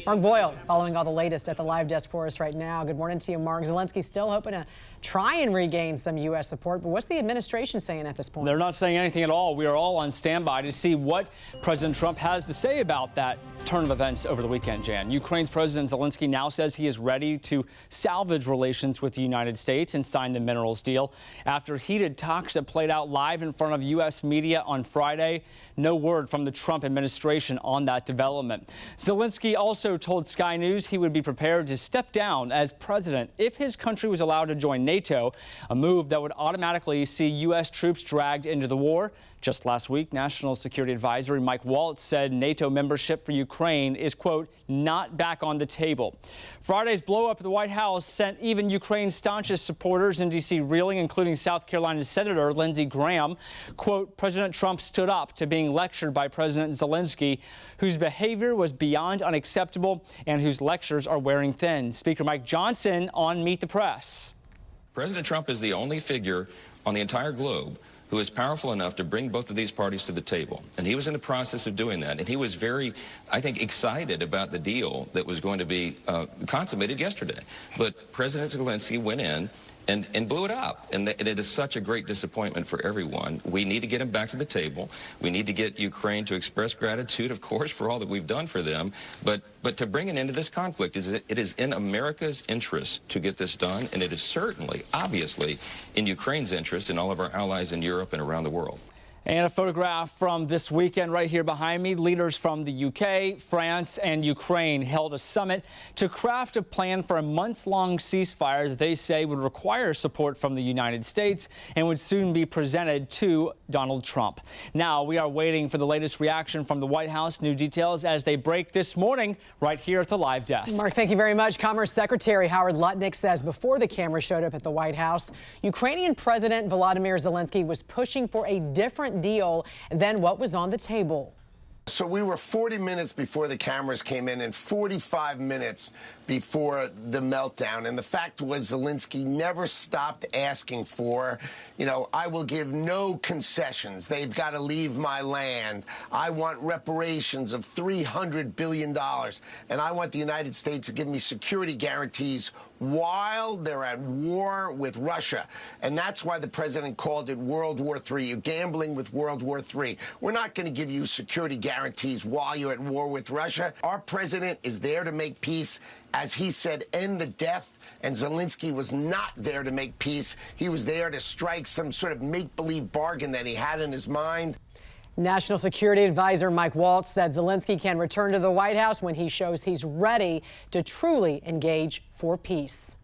Mark Boyle following all the latest at the live desk for us right now. Good morning to you, Mark. Zelenskyy still hoping to try and regain some U.S. support, but what's the administration saying at this point? They're not saying anything at all. We are all on standby to see what President Trump has to say about that turn of events over the weekend, Jan. Ukraine's President Zelenskyy now says he is ready to salvage relations with the United States and sign the minerals deal after heated talks that played out live in front of U.S. media on Friday. No word from the Trump administration on that development. Zelenskyy also told Sky News he would be prepared to step down as president if his country was allowed to join NATO, a move that would automatically see U.S. troops dragged into the war. Just last week, National Security Advisor Mike Waltz said NATO membership for Ukraine is, quote, not back on the table. Friday's blow-up at the White House sent even Ukraine's staunchest supporters in D.C. reeling, including South Carolina's Senator Lindsey Graham. Quote, President Trump stood up to being lectured by President Zelenskyy, whose behavior was beyond unacceptable and whose lectures are wearing thin. Speaker Mike Johnson on Meet the Press. President Trump is the only figure on the entire globe who is powerful enough to bring both of these parties to the table. And he was in the process of doing that. And he was very, I think, excited about the deal that was going to be consummated yesterday. But President Zelenskyy went in and blew it up. And it is such a great disappointment for everyone. We need to get him back to the table. We need to get Ukraine to express gratitude, of course, for all that we've done for them. But to bring an end to this conflict, it is in America's interest to get this done. And it is certainly, obviously, in Ukraine's interest and all of our allies in Europe and around the world. And a photograph from this weekend right here behind me. Leaders from the UK, France, and Ukraine held a summit to craft a plan for a months-long ceasefire that they say would require support from the United States and would soon be presented to Donald Trump. Now, we are waiting for the latest reaction from the White House. New details as they break this morning right here at the live desk. Mark, thank you very much. Commerce Secretary Howard Lutnick says before the camera showed up at the White House, Ukrainian President Volodymyr Zelenskyy was pushing for a different deal than what was on the table. So we were 40 minutes before the cameras came in and 45 minutes before the meltdown. And the fact was Zelenskyy never stopped asking for, I will give no concessions. They've got to leave my land. I want reparations of $300 billion. And I want the United States to give me security guarantees while they're at war with Russia. And that's why the president called it World War III. You're gambling with World War III. We're not going to give you security guarantees while you're at war with Russia. Our president is there to make peace. As he said, end the death. And Zelenskyy was not there to make peace. He was there to strike some sort of make-believe bargain that he had in his mind. National Security Advisor Mike Waltz said Zelenskyy can return to the White House when he shows he's ready to truly engage for peace.